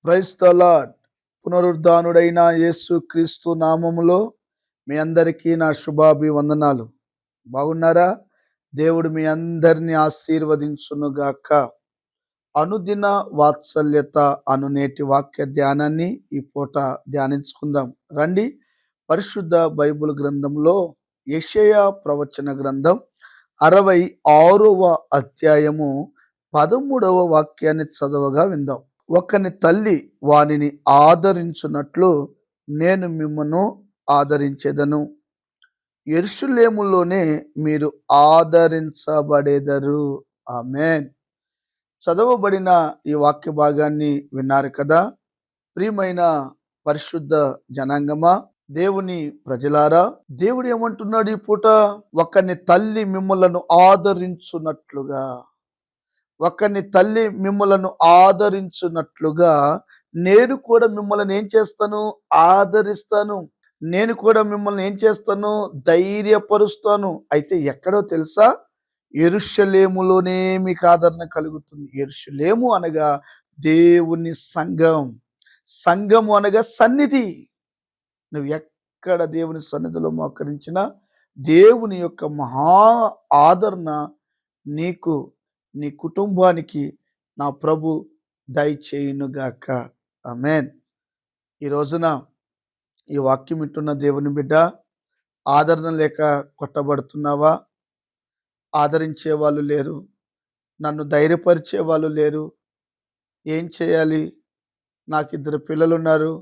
Praise the lord. పునరుద్ధానుడైన యేసు క్రీస్తు నామములో మీ అందరికీ నా శుభాభివందనాలు. బాగున్నారా? దేవుడు మీ అందరిని ఆశీర్వదించునుగాక. అనుదిన వాత్సల్యత అను నేటి వాక్య ధ్యానాన్ని ఈ పూట ధ్యానించుకుందాం రండి. పరిశుద్ధ బైబిల్ గ్రంథంలో యెషయా ప్రవచన గ్రంథం 66వ అధ్యాయము 13వ వాక్యాన్ని చదవగా విందాం. ఒకని తల్లి వానిని ఆదరించున్నట్లు నేను మిమ్మను ఆదరించెదను. యెరూషలేములోనే మీరు ఆదరించబడెదరు. ఆమేన్. చదవబడిన ఈ వాక్య భాగాన్ని విన్నారు కదా. ప్రియమైన పరిశుద్ధ జనాంగమా, దేవుని ప్రజలారా, దేవుడు ఏమంటున్నాడు ఈ పూట? ఒకని తల్లి మిమ్మలను ఆదరించున్నట్లుగా, ఒకని తల్లి మిమ్మలను ఆదరించున్నట్లుగా నేను కూడా మిమ్మల్ని ఏం చేస్తాను? ఆదరిస్తాను. నేను కూడా మిమ్మల్ని ఏం చేస్తాను? ధైర్యపరుస్తాను. అయితే ఎక్కడో తెలుసా? యెరూషలేములోనే మీకు ఆదరణ కలుగుతుంది. యెరూషలేము అనగా దేవుని సంఘం. సంఘము అనగా సన్నిధి. నువ్వు ఎక్కడ దేవుని సన్నిధిలో మోకరించినా దేవుని యొక్క మహా ఆదరణ నీకు, నీ కుటుంబానికి నా ప్రభు దయచేయునుగాక. ఆమేన్. ఈ రోజున ఈ వాక్యం వింటున్న దేవుని బిడ్డ, ఆదరణ లేక కొట్టబడుతున్నావా? ఆదరించే వాళ్ళు లేరు, నన్ను ధైర్యపరిచే వాళ్ళు లేరు. ఏం చేయాలి? నాకు 2 పిల్లలున్నారు,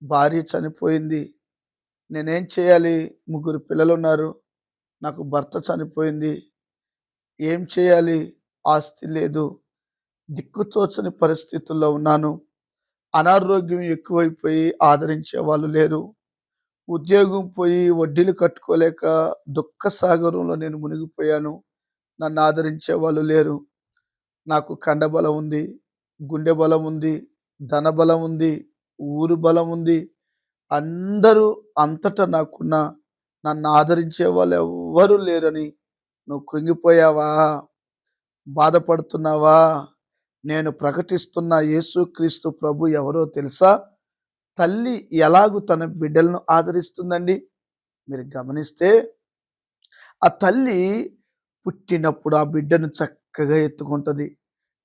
భార్య చనిపోయింది. నేనేం చేయాలి? 3 పిల్లలున్నారు, నాకు భర్త చనిపోయింది. ఏం చేయాలి? ఆస్తి లేదు, దిక్కుతోచని పరిస్థితుల్లో ఉన్నాను. అనారోగ్యం ఎక్కువైపోయి ఆదరించే వాళ్ళు లేరు. ఉద్యోగం పోయి వడ్డీలు కట్టుకోలేక దుఃఖ సాగరంలో నేను మునిగిపోయాను. నన్ను ఆదరించే వాళ్ళు లేరు. నాకు కండబలం ఉంది, గుండె బలం ఉంది, ధన బలం ఉంది, ఊరు బలం ఉంది. అందరూ అంతటా నాకున్న నన్ను ఆదరించే వాళ్ళు ఎవ్వరూ లేరని నువ్వు కృంగిపోయావా? బాధపడుతున్నావా? నేను ప్రకటిస్తున్న యేసుక్రీస్తు ప్రభు ఎవరో తెలుసా? తల్లి ఎలాగూ తన బిడ్డలను ఆదరిస్తుందండి. మీరు గమనిస్తే ఆ తల్లి పుట్టినప్పుడు ఆ బిడ్డను చక్కగా ఎత్తుకుంటుంది.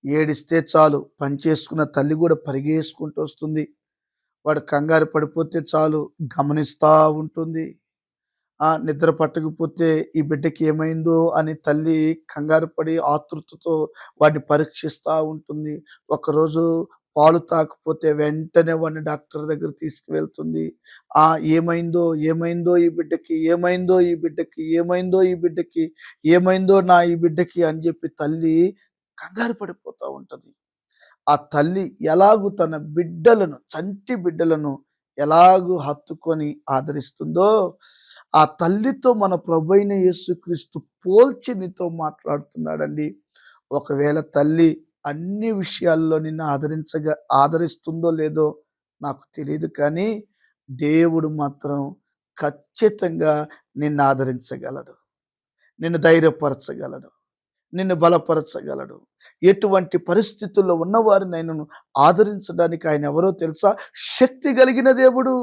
ఏడిస్తే చాలు పనిచేసుకున్న తల్లి కూడా పరిగేసుకుంటూ వస్తుంది. వాడు కంగారు పడిపోతే చాలు గమనిస్తూ ఉంటుంది. నిద్ర పట్టకపోతే ఈ బిడ్డకి ఏమైందో అని తల్లి కంగారు పడి ఆతృతతో వాడిని పరీక్షిస్తూ ఉంటుంది. ఒకరోజు పాలు తాకపోతే వెంటనే వాడిని డాక్టర్ దగ్గర తీసుకువెళ్తుంది. ఏమైందో ఏమైందో ఈ బిడ్డకి, ఏమైందో ఈ బిడ్డకి, ఏమైందో ఈ బిడ్డకి, ఏమైందో నా ఈ బిడ్డకి అని చెప్పి తల్లి కంగారు పడిపోతూ ఉంటుంది. ఆ తల్లి ఎలాగూ తన బిడ్డలను, చంటి బిడ్డలను ఎలాగూ హత్తుకొని ఆదరిస్తుందో, ఆ తల్లితో మన ప్రభువైన యేసుక్రీస్తు పోల్చి నీతో మాట్లాడుతున్నాడండి. ఒకవేళ తల్లి అన్ని విషయాల్లో నిన్ను ఆదరిస్తుందో లేదో నాకు తెలియదు, కానీ దేవుడు మాత్రం ఖచ్చితంగా నిన్ను ఆదరించగలడు, నిన్ను ధైర్యపరచగలడు, నిన్ను బలపరచగలడు. ఎటువంటి పరిస్థితుల్లో ఉన్నవారిని ఆయనను ఆదరించడానికి ఆయన ఎవరో తెలుసా? శక్తి కలిగిన దేవుడు.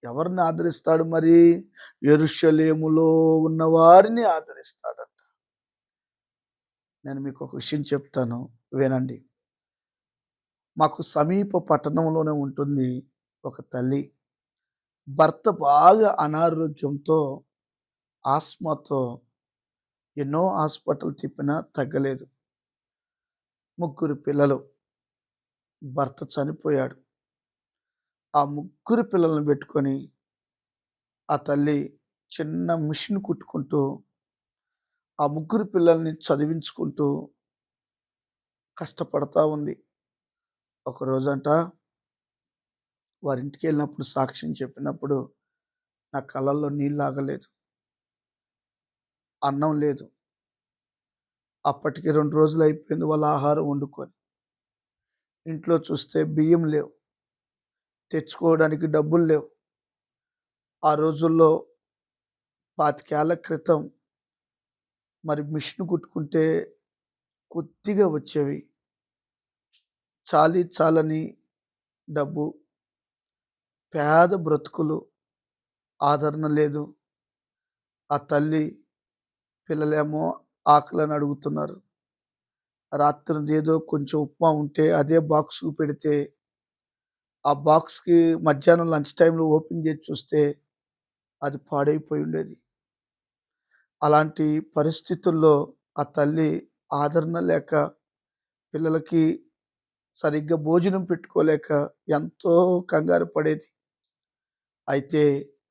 ఎవరిని ఆదరిస్తాడు మరి? యెరూషలేములో ఉన్న వారిని ఆదరిస్తాడంట. నేను మీకు ఒక విషయం చెప్తాను, వినండి. మాకు సమీప పట్టణంలోనే ఉంటుంది ఒక తల్లి. భర్త బాగా అనారోగ్యంతో, ఆస్మాతో ఎన్నో హాస్పిటల్ తిప్పినా తగ్గలేదు. 3 పిల్లలు. భర్త చనిపోయాడు. ఆ 3 పిల్లలను పెట్టుకొని ఆ తల్లి చిన్న మిషన్ కుట్టుకుంటూ ఆ 3 పిల్లల్ని చదివించుకుంటూ కష్టపడతా ఉంది. ఒకరోజంట వారింటికి వెళ్ళినప్పుడు సాక్ష్యం చెప్పినప్పుడు నా కళ్ళల్లో నీళ్ళు ఆగలేదు. అన్నం లేదు. అప్పటికి 2 రోజులు అయిపోయింది వాళ్ళ ఆహారం వండుకొని. ఇంట్లో చూస్తే బియ్యం లేవు, తెచ్చుకోవడానికి డబ్బులు లేవు. ఆ రోజుల్లో 25 ఏళ్ల క్రితం మరి మిషన్ కుట్టుకుంటే కొద్దిగా వచ్చేవి. చాలీ చాలని డబ్బు, పేద బ్రతుకులు, ఆదరణ లేదు. ఆ తల్లి, పిల్లలేమో ఆకలని అడుగుతున్నారు. రాత్రిది ఏదో కొంచెం ఉప్మా ఉంటే అదే బాక్స్‌కు పెడితే, ఆ బాక్స్‌కి మధ్యాహ్నం లంచ్ టైమ్‌లో ఓపెన్ చేసి చూస్తే అది పాడైపోయి ఉండేది. అలాంటి పరిస్థితుల్లో ఆ తల్లి ఆదరణ లేక, పిల్లలకి సరిగ్గా భోజనం పెట్టుకోలేక ఎంతో కంగారు పడేది. అయితే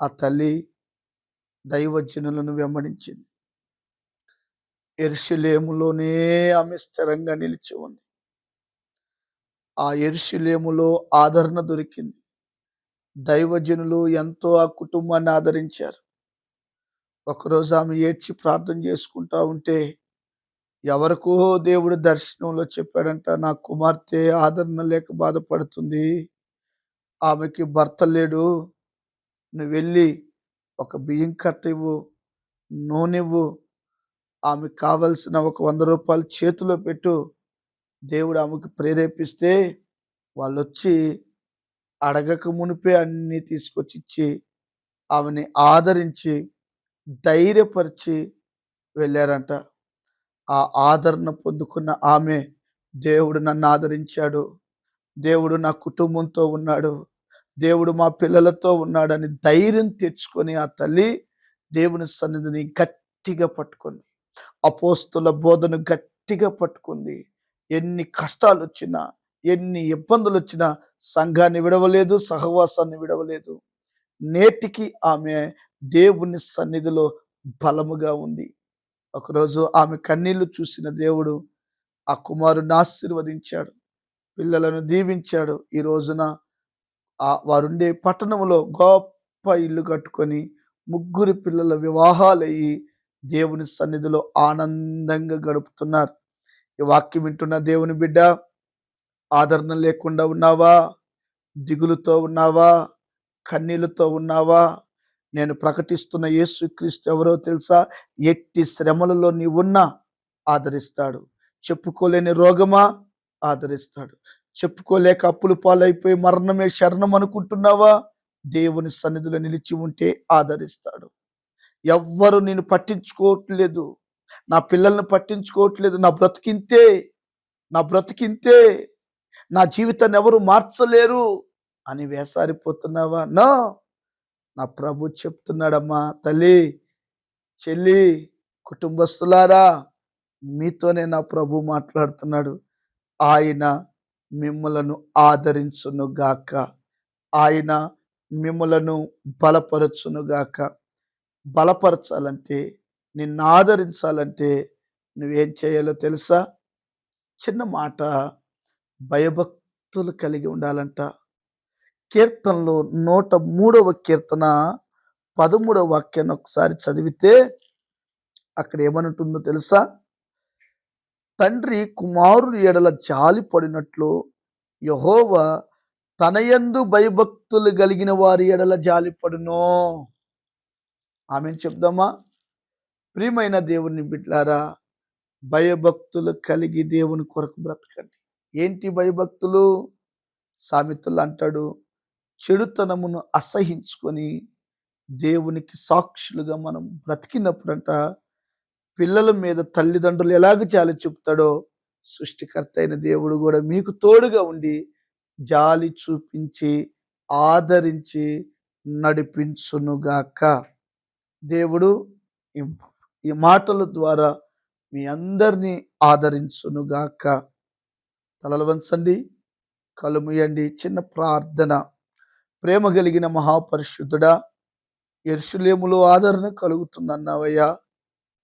ఆ తల్లి దైవజనులను వెంబడించింది. యెరూషలేములోనే ఆమె స్థిరంగా నిలిచి ఉంది. ఆ యెరూషలేములో ఆదరణ దొరికింది. దైవజనులు ఎంతో ఆ కుటుంబాన్ని ఆదరించారు. ఒకరోజు ఆమె ఏడ్చి ప్రార్థన చేసుకుంటా ఉంటే, ఎవరికో దేవుడు దర్శనంలో చెప్పాడంట, నా కుమార్తె ఆదరణ లేక బాధపడుతుంది. ఆమెకి భర్త లేడు. నువ్వెళ్ళి ఒక బియ్యం కట్ట ఇవ్వు, నూనెవ్వు, ఆమెకు కావలసిన ఒక రూ. 100 చేతిలో పెట్టు. దేవుడు ఆమెకు ప్రేరేపిస్తే వాళ్ళొచ్చి అడగక మునిపే అన్నీ తీసుకొచ్చిచ్చి, ఆమెని ఆదరించి, ధైర్యపరిచి వెళ్ళారంట. ఆ ఆదరణ పొందుకున్న ఆమె, దేవుడు నన్ను ఆదరించాడు. దేవుడు నా కుటుంబంతో ఉన్నాడు. దేవుడు మా పిల్లలతో ఉన్నాడని ధైర్యం తెచ్చుకొని ఆ తల్లి దేవుని సన్నిధిని గట్టిగా పట్టుకుంది. అపోస్తుల బోధను గట్టిగా పట్టుకుంది. ఎన్ని కష్టాలొచ్చినా, ఎన్ని ఇబ్బందులొచ్చినా సంఘాన్ని విడవలేదు, సహవాసాన్ని విడవలేదు. నేటికి ఆమె దేవుని సన్నిధిలో బలముగా ఉంది. ఒకరోజు ఆమె కన్నీళ్లు చూసిన దేవుడు ఆ కుమారుడిని ఆశీర్వదించాడు. పిల్లలను దీవించాడు. ఈ రోజున వారుండే పట్టణంలో గొప్ప ఇల్లు కట్టుకొని, ముగ్గురు పిల్లల వివాహాలయ్యి, దేవుని సన్నిధిలో ఆనందంగా గడుపుతున్నారు. ఈ వాక్యం వింటున్న దేవుని బిడ్డ, ఆదరణ లేకుండా ఉన్నావా? దిగులుతో ఉన్నావా? కన్నీళ్లతో ఉన్నావా? నేను ప్రకటిస్తున్న యేసుక్రీస్తు ఎవరో తెలుసా? ఎట్టి శ్రమలలో నీవున్నా ఆదరిస్తాడు. చెప్పుకోలేని రోగమా? ఆదరిస్తాడు. చెప్పుకోలేక అప్పుల పాలైపోయి మరణమే శరణం అనుకుంటున్నావా? దేవుని సన్నిధిలో నిలిచి ఉంటే ఆదరిస్తాడు. ఎవ్వరు నిన్ను పట్టించుకోవట్లేదు. నా పిల్లల్ని పట్టించుకోవట్లేదు. నా బ్రతికింతే, నా బ్రతికింతే, నా జీవితాన్ని ఎవరు మార్చలేరు అని వేసారిపోతున్నావా? నో. నా ప్రభు చెప్తున్నాడమ్మా, తల్లి, చెల్లి, కుటుంబస్తులారా, మీతోనే నా ప్రభు మాట్లాడుతున్నాడు. ఆయన మిమ్మలను ఆదరించునుగాక. ఆయన మిమ్మలను బలపరచునుగాక. బలపరచాలంటే, నిన్ను ఆదరించాలంటే నువ్వేం చేయాలో తెలుసా? చిన్న మాట, భయభక్తులు కలిగి ఉండాలంట. కీర్తనలో 103వ కీర్తన 13వ వాక్యాన్ని ఒకసారి చదివితే అక్కడ ఏమనుంటుందో తెలుసా? తండ్రి కుమారుని ఎడల జాలి పడినట్లు యెహోవా తన యందు భయభక్తులు కలిగిన వారి ఎడల జాలిపడును. ఆమేన్ చెప్దామా? ప్రియమైన దేవుని బిడ్డలారా, భయభక్తులు కలిగి దేవుని కొరకు బ్రతకండి. ఏంటి భయభక్తులు? సామెతలు అంటాడు, చెడుతనమును అసహించుకొని దేవునికి సాక్షులుగా మనం బ్రతికినప్పుడంట, పిల్లల మీద తల్లిదండ్రులు ఎలాగ జాలి చూపుతాడో, సృష్టికర్త అయిన దేవుడు కూడా మీకు తోడుగా ఉండి జాలి చూపించి ఆదరించి నడిపించునుగాక. దేవుడు ఈ ఈ మాటల ద్వారా మీ అందరినీ ఆదరించునుగాక. తలలు వంచండి, కళ్ళు మూయండి. చిన్న ప్రార్థన. ప్రేమ కలిగిన మహాపరిశుద్ధుడా, యెరూషలేములో ఆదరణ కలుగుతుందన్నావయ్యా.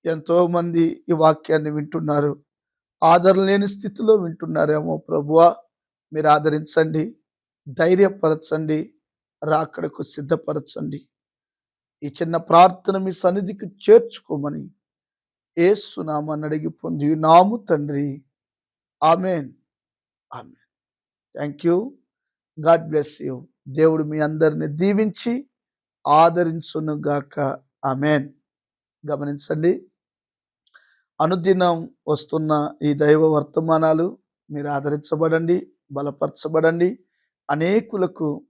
ఎంతో మంది ఈ వాక్యాన్ని వింటున్నారు. ఆదరణ లేని స్థితిలో వింటున్నారేమో ప్రభువా, మీరు ఆదరించండి, ధైర్యపరచండి, రాకడకు సిద్ధపరచండి. ఈ చిన్న ప్రార్థన మీ సన్నిధికి చేర్చుకోమని యేసు నామమున అడిగి పొంది నాము తండ్రి. Amen. Amen. Thank you. God bless you. దేవుడు మీ అందరిని దీవించి ఆదరించునుగాక. ఆమేన్. గమనించండి, అనుదినం వస్తున్న ఈ దైవ వర్తమానాలు మీరు ఆదరించబడండి. బలపరచబడండి. అనేకులకు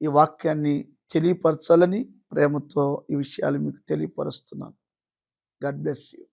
ఈ వాక్యాన్ని తెలియపరచాలని ప్రేమతో ఈ విషయాలు మీకు తెలియపరుస్తున్నాను. God bless you.